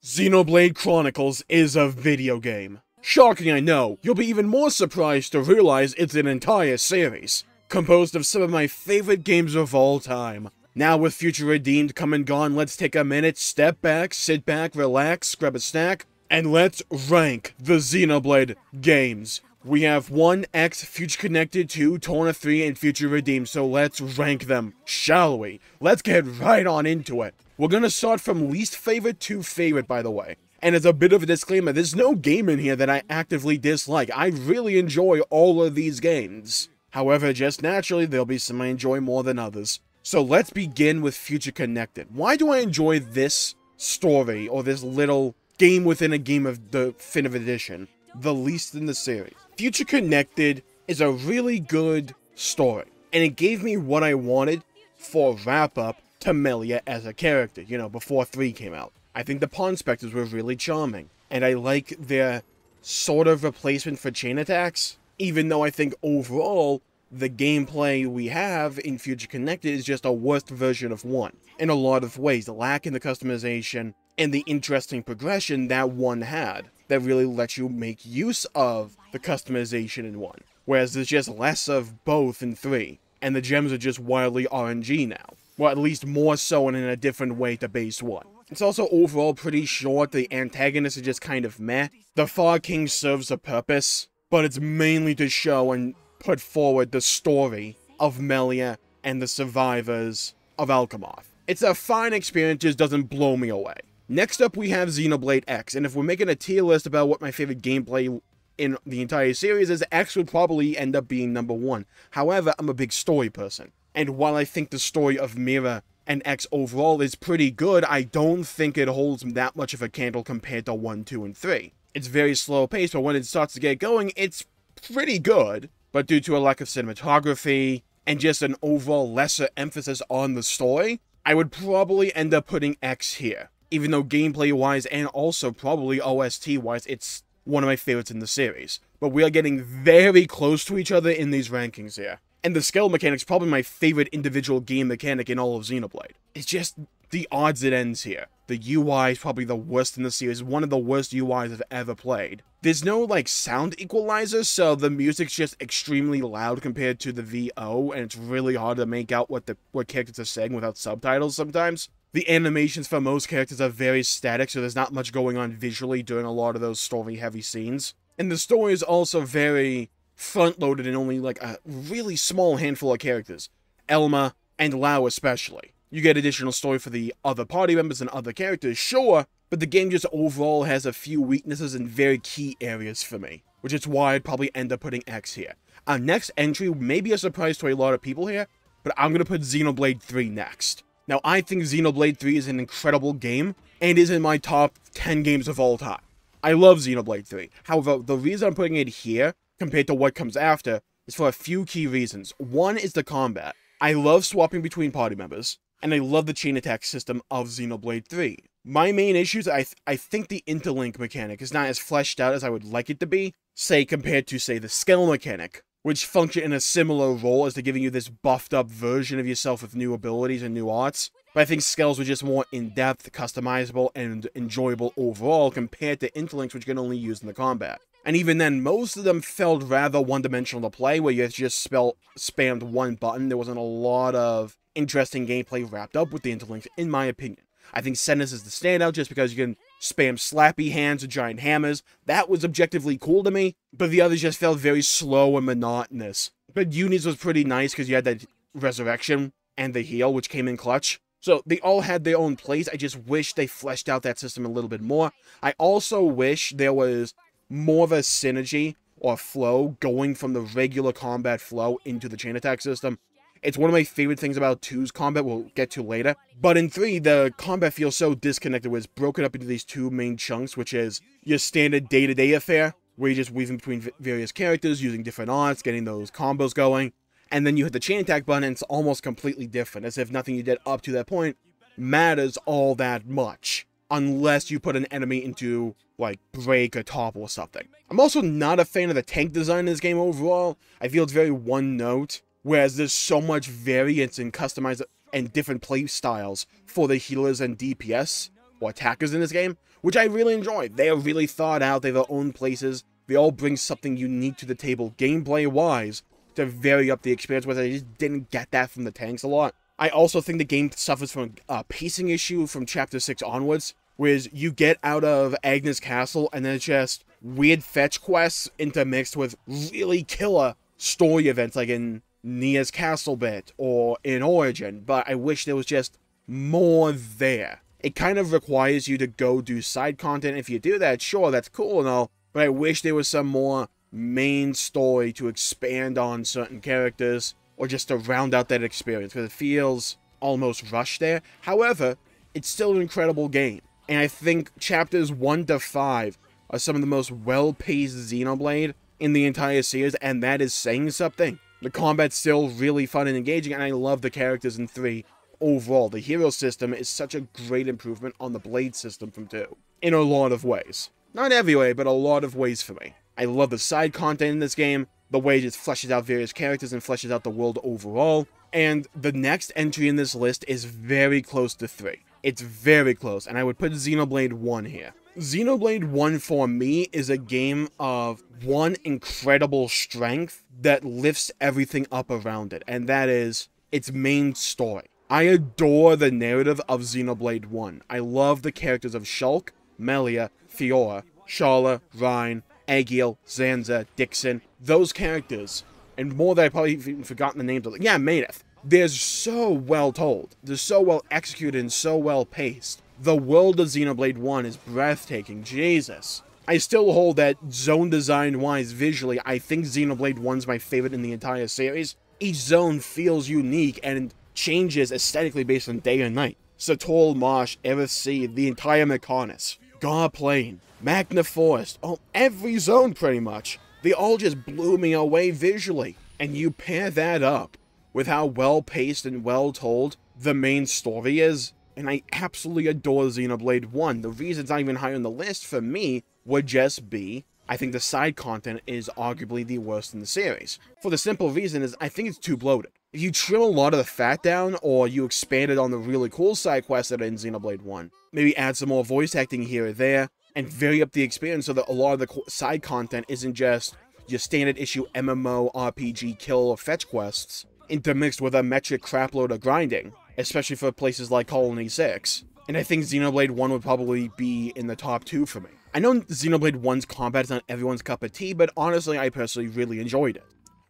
Xenoblade Chronicles is a video game. Shocking, I know. You'll be even more surprised to realize it's an entire series, composed of some of my favorite games of all time. Now with Future Redeemed come and gone, let's take a minute, step back, sit back, relax, grab a snack, and let's rank the Xenoblade games. We have 1X, Future Connected, 2, Torna 3, and Future Redeemed, so let's rank them, shall we? Let's get right on into it. We're gonna start from least favorite to favorite, by the way. And as a bit of a disclaimer, there's no game in here that I actively dislike. I really enjoy all of these games. However, just naturally, there'll be some I enjoy more than others. So let's begin with Future Connected. Why do I enjoy this story, or this little game within a game of the definitive edition, the least in the series? Future Connected is a really good story, and it gave me what I wanted for a wrap-up to Melia as a character, you know, before 3 came out. I think the Pawn Spectres were really charming, and I like their sort of replacement for chain attacks, even though I think overall, the gameplay we have in Future Connected is just a worse version of 1. In a lot of ways, lacking the customization and the interesting progression that 1 had, that really lets you make use of the customization in 1. Whereas there's just less of both in 3, and the gems are just wildly RNG now. Well, at least more so and in a different way to base 1. It's also overall pretty short, the antagonists are just kind of meh. The Far King serves a purpose, but it's mainly to show and put forward the story of Melia and the survivors of Alchemoth. It's a fine experience, just doesn't blow me away. Next up we have Xenoblade X, and if we're making a tier list about what my favorite gameplay in the entire series is, X would probably end up being number 1. However, I'm a big story person. And while I think the story of Mira and X overall is pretty good, I don't think it holds that much of a candle compared to 1, 2, and 3. It's very slow paced, but when it starts to get going, it's pretty good. But due to a lack of cinematography and just an overall lesser emphasis on the story, I would probably end up putting X here. Even though gameplay-wise and also probably OST-wise, it's one of my favorites in the series. But we are getting very close to each other in these rankings here. And the skill mechanic's probably my favorite individual game mechanic in all of Xenoblade. It's just the odds it ends here. The UI is probably the worst in the series, one of the worst UIs I've ever played. There's no, like, sound equalizer, so the music's just extremely loud compared to the VO, and it's really hard to make out what characters are saying without subtitles sometimes. The animations for most characters are very static, so there's not much going on visually during a lot of those story-heavy scenes. And the story is also very front-loaded in only like a really small handful of characters. Elma and Lau especially. You get additional story for the other party members and other characters, sure, but the game just overall has a few weaknesses in very key areas for me, which is why I'd probably end up putting X here. Our next entry may be a surprise to a lot of people here, but I'm going to put Xenoblade 3 next. Now, I think Xenoblade 3 is an incredible game, and is in my top 10 games of all time. I love Xenoblade 3. However, the reason I'm putting it here, compared to what comes after, is for a few key reasons. One is the combat. I love swapping between party members, and I love the chain attack system of Xenoblade 3. My main issues, I think the interlink mechanic is not as fleshed out as I would like it to be, say compared to, say, the skill mechanic, which function in a similar role as to giving you this buffed up version of yourself with new abilities and new arts. But I think skills were just more in-depth, customizable, and enjoyable overall compared to interlinks, which you can only use in the combat. And even then, most of them felt rather one-dimensional to play, where you just spammed one button. There wasn't a lot of interesting gameplay wrapped up with the interlinks, in my opinion. I think Senna's is the standout just because you can spam slappy hands or giant hammers. That was objectively cool to me, but the others just felt very slow and monotonous. But Uni's was pretty nice because you had that resurrection and the heal, which came in clutch. So they all had their own place. I just wish they fleshed out that system a little bit more. I also wish there was more of a synergy or flow going from the regular combat flow into the chain attack system. It's one of my favorite things about 2's combat, we'll get to later. But in 3, the combat feels so disconnected, where it's broken up into these 2 main chunks, which is your standard day-to-day affair, where you're just weaving between various characters, using different arts, getting those combos going. And then you hit the chain attack button, and it's almost completely different, as if nothing you did up to that point matters all that much, unless you put an enemy into, like, break or topple or something. I'm also not a fan of the tank design in this game overall. I feel it's very one-note, whereas there's so much variance in customized and different play styles for the healers and DPS, or attackers in this game, which I really enjoy. They are really thought out, they have their own places, they all bring something unique to the table, gameplay-wise, to vary up the experience, whereas I just didn't get that from the tanks a lot. I also think the game suffers from a pacing issue from Chapter 6 onwards, whereas you get out of Agnes Castle, and then it's just weird fetch quests intermixed with really killer story events, like in Nia's Castle bit, or in Origin, but I wish there was just more there. It kind of requires you to go do side content. If you do that, sure, that's cool and all, but I wish there was some more main story to expand on certain characters, or just to round out that experience, because it feels almost rushed there. However, it's still an incredible game, and I think chapters 1 to 5 are some of the most well-paced Xenoblade in the entire series, and that is saying something. The combat's still really fun and engaging, and I love the characters in 3 overall. The hero system is such a great improvement on the blade system from 2, in a lot of ways. Not every way, but a lot of ways for me. I love the side content in this game, the way it just fleshes out various characters and fleshes out the world overall, and the next entry in this list is very close to 3. It's very close, and I would put Xenoblade 1 here. Xenoblade 1 for me is a game of one incredible strength that lifts everything up around it, and that is its main story. I adore the narrative of Xenoblade 1. I love the characters of Shulk, Melia, Fiora, Sharla, Reyn, Agiel, Zanza, Dixon, those characters, and more that I probably even forgotten the names of. Yeah, Mayneth. They're so well told. They're so well executed and so well paced. The world of Xenoblade 1 is breathtaking. Jesus. I still hold that zone design-wise, visually, I think Xenoblade 1's my favorite in the entire series. Each zone feels unique and changes aesthetically based on day and night. Satol Marsh, Aerith Sea, the entire Mechonis, Gar Plain, Magna Forest, oh, every zone pretty much. They all just blew me away visually. And you pair that up with how well-paced and well-told the main story is, and I absolutely adore Xenoblade 1. The reason it's not even higher on the list for me would just be, I think the side content is arguably the worst in the series. For the simple reason is, I think it's too bloated. If you trim a lot of the fat down, or you expand it on the really cool side quests that are in Xenoblade 1, maybe add some more voice acting here or there, and vary up the experience so that a lot of the side content isn't just your standard issue MMO, RPG, kill, or fetch quests, intermixed with a metric crapload of grinding, especially for places like Colony 6. And I think Xenoblade 1 would probably be in the top 2 for me. I know Xenoblade 1's combat is not everyone's cup of tea, but honestly, I personally really enjoyed it.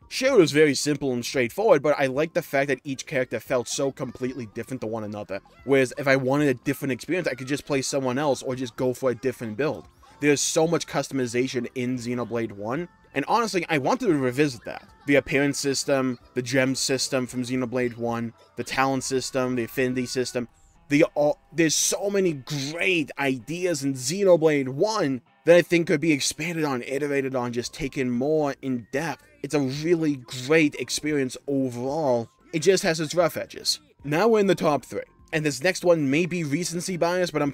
Sure, it was very simple and straightforward, but I like the fact that each character felt so completely different to one another. Whereas if I wanted a different experience, I could just play someone else or just go for a different build. There's so much customization in Xenoblade 1, and honestly, I wanted to revisit that. The appearance system, the gem system from Xenoblade 1, the talent system, the affinity system, there's so many great ideas in Xenoblade 1 that I think could be expanded on, iterated on, just taken more in depth. It's a really great experience overall. It just has its rough edges. Now we're in the top 3. And this next one may be recency bias, but I'm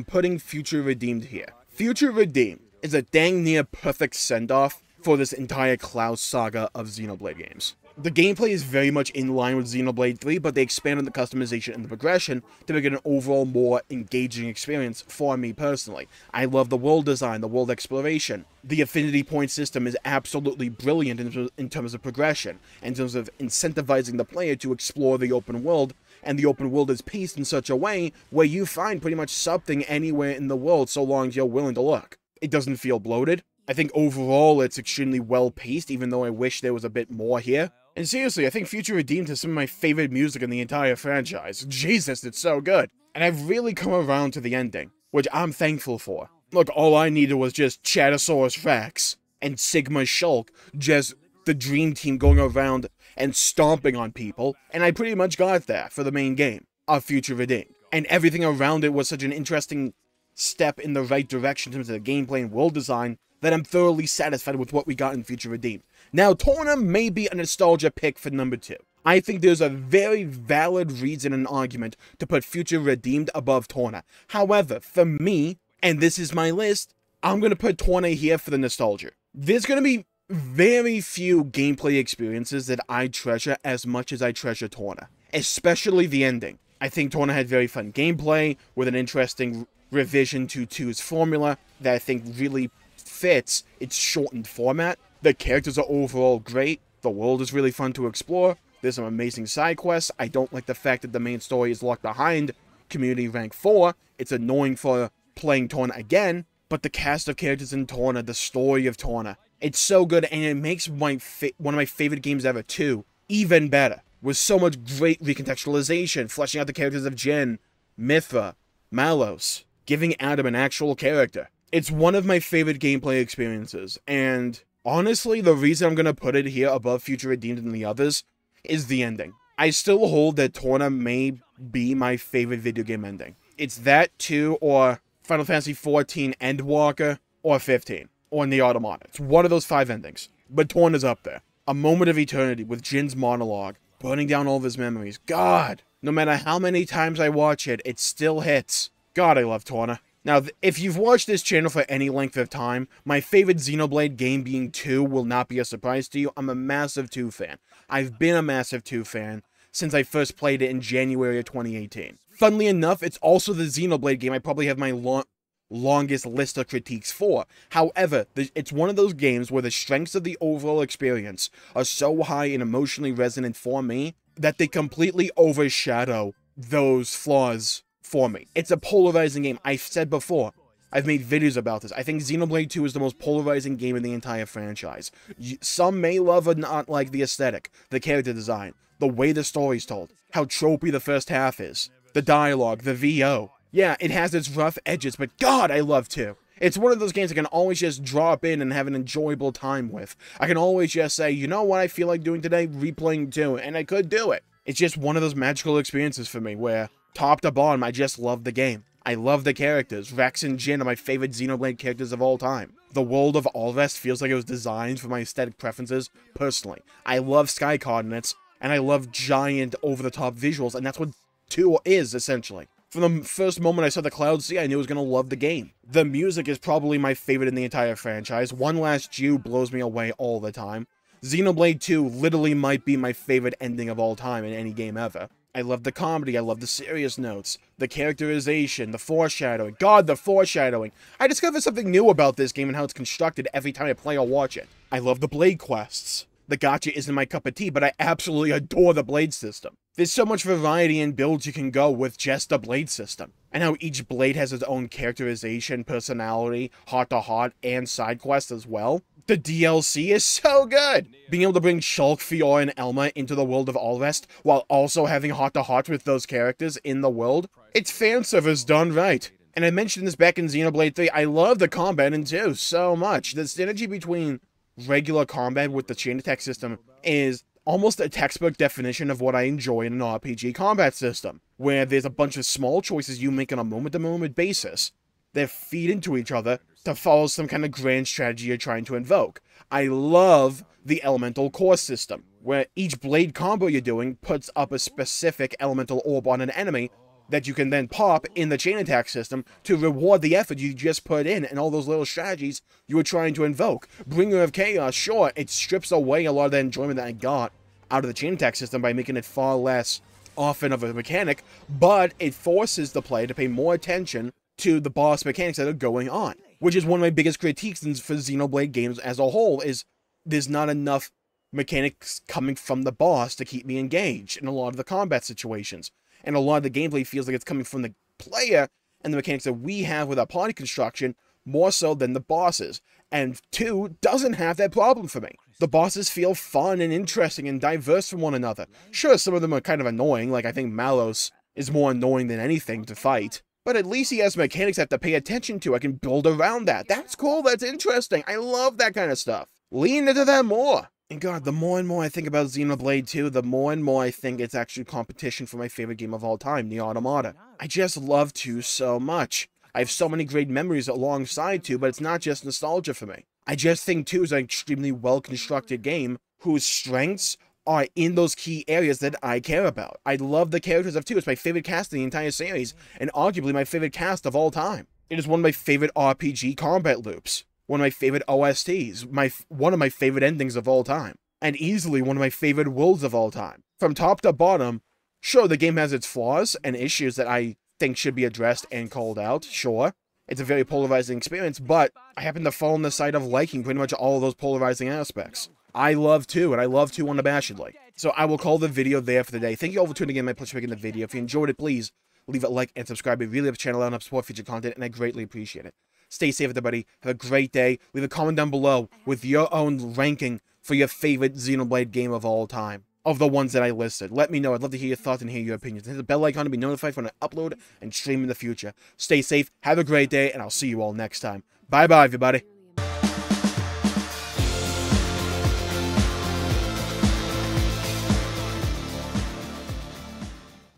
putting Future Redeemed here. Future Redeemed is a dang near perfect send-off for this entire Klaus saga of Xenoblade games. The gameplay is very much in line with Xenoblade 3, but they expanded the customization and the progression to make it an overall more engaging experience for me personally. I love the world design, the world exploration. The affinity point system is absolutely brilliant in terms of progression, in terms of incentivizing the player to explore the open world, and the open world is paced in such a way where you find pretty much something anywhere in the world so long as you're willing to look. It doesn't feel bloated. I think overall it's extremely well paced, even though I wish there was a bit more here. And seriously, I think Future Redeemed has some of my favorite music in the entire franchise. Jesus, it's so good. And I've really come around to the ending, which I'm thankful for. Look, all I needed was just Chatosaurus Rex and Sigma Shulk, just the dream team going around and stomping on people, and I pretty much got that for the main game of Future Redeemed. And everything around it was such an interesting step in the right direction in terms of the gameplay and world design that I'm thoroughly satisfied with what we got in Future Redeemed. Now, Torna may be a nostalgia pick for number 2. I think there's a very valid reason and argument to put Future Redeemed above Torna. However, for me, and this is my list, I'm going to put Torna here for the nostalgia. There's going to be very few gameplay experiences that I treasure as much as I treasure Torna, especially the ending. I think Torna had very fun gameplay with an interesting revision to 2's formula that I think really fits its shortened format. The characters are overall great. The world is really fun to explore. There's some amazing side quests. I don't like the fact that the main story is locked behind community rank 4. It's annoying for playing Torna again, but the cast of characters in Torna, the story of Torna, it's so good, and it makes one of my favorite games ever, too, even better. With so much great recontextualization, fleshing out the characters of Jin, Mithra, Malos, giving Adam an actual character. It's one of my favorite gameplay experiences, and honestly, the reason I'm going to put it here above Future Redeemed and the others is the ending. I still hold that Torna may be my favorite video game ending. It's that, too, or Final Fantasy XIV Endwalker, or 15, or the Automata. It's one of those 5 endings, but Torna's up there. A moment of eternity with Jin's monologue, burning down all of his memories. God, no matter how many times I watch it, it still hits. God, I love Torna. Now, if you've watched this channel for any length of time, my favorite Xenoblade game being 2 will not be a surprise to you. I'm a massive 2 fan. I've been a massive 2 fan since I first played it in January of 2018. Funnily enough, it's also the Xenoblade game I probably have my longest list of critiques for. However, it's one of those games where the strengths of the overall experience are so high and emotionally resonant for me that they completely overshadow those flaws for me. It's a polarizing game. I've said before, I've made videos about this. I think Xenoblade 2 is the most polarizing game in the entire franchise. Some may love or not like the aesthetic, the character design, the way the story's told, how tropey the first half is, the dialogue, the VO. Yeah, it has its rough edges, but God, I love 2. It's one of those games I can always just drop in and have an enjoyable time with. I can always just say, you know what I feel like doing today? Replaying 2, and I could do it. It's just one of those magical experiences for me where, top to bottom, I just love the game. I love the characters. Rex and Jin are my favorite Xenoblade characters of all time. The world of Alvest feels like it was designed for my aesthetic preferences, personally. I love sky coordinates, and I love giant, over-the-top visuals, and that's what 2 is, essentially. From the first moment I saw the Cloud Sea, I knew I was going to love the game. The music is probably my favorite in the entire franchise. One Last Jew blows me away all the time. Xenoblade 2 literally might be my favorite ending of all time in any game ever. I love the comedy, I love the serious notes, the characterization, the foreshadowing. God, the foreshadowing. I discover something new about this game and how it's constructed every time I play or watch it. I love the blade quests. The gacha isn't my cup of tea, but I absolutely adore the blade system. There's so much variety in builds you can go with just the blade system, and how each blade has its own characterization, personality, heart-to-heart, and side quests as well. The DLC is so good! Being able to bring Shulk, Fiora, and Elma into the world of Alvest, while also having heart-to-heart with those characters in the world, it's fan service done right. And I mentioned this back in Xenoblade 3, I love the combat in 2 so much. The synergy between regular combat with the chain attack system is almost a textbook definition of what I enjoy in an RPG combat system, where there's a bunch of small choices you make on a moment-to-moment basis that feed into each other to follow some kind of grand strategy you're trying to invoke. I love the elemental core system, where each blade combo you're doing puts up a specific elemental orb on an enemy that you can then pop in the chain attack system to reward the effort you just put in and all those little strategies you were trying to invoke. Bringer of Chaos, sure, it strips away a lot of the enjoyment that I got out of the chain attack system by making it far less often of a mechanic, but it forces the player to pay more attention to the boss mechanics that are going on, which is one of my biggest critiques for Xenoblade games as a whole, is there's not enough mechanics coming from the boss to keep me engaged in a lot of the combat situations. And a lot of the gameplay feels like it's coming from the player and the mechanics that we have with our party construction more so than the bosses. And 2 doesn't have that problem for me. The bosses feel fun and interesting and diverse from one another. Sure, some of them are kind of annoying, like I think Malos is more annoying than anything to fight. But at least he has mechanics I have to pay attention to. I can build around that. That's cool, that's interesting. I love that kind of stuff. Lean into that more. And God, the more and more I think about Xenoblade 2, the more and more I think it's actually competition for my favorite game of all time, the Automata. I just love 2 so much. I have so many great memories alongside 2, but it's not just nostalgia for me. I just think 2 is an extremely well-constructed game whose strengths are in those key areas that I care about. I love the characters of 2. It's my favorite cast in the entire series, and arguably my favorite cast of all time. It is one of my favorite RPG combat loops. One of my favorite OSTs, one of my favorite endings of all time, and easily one of my favorite worlds of all time. From top to bottom, sure, the game has its flaws and issues that I think should be addressed and called out, sure. It's a very polarizing experience, but I happen to fall on the side of liking pretty much all of those polarizing aspects. I love 2, and I love 2 unabashedly. So I will call the video there for the day. Thank you all for tuning in. My pleasure making the video. If you enjoyed it, please leave a like and subscribe. It really helps the channel out and helps support future content, and I greatly appreciate it. Stay safe, everybody. Have a great day. Leave a comment down below with your own ranking for your favorite Xenoblade game of all time, of the ones that I listed. Let me know. I'd love to hear your thoughts and hear your opinions. Hit the bell icon to be notified when I upload and stream in the future. Stay safe, have a great day, and I'll see you all next time. Bye-bye, everybody.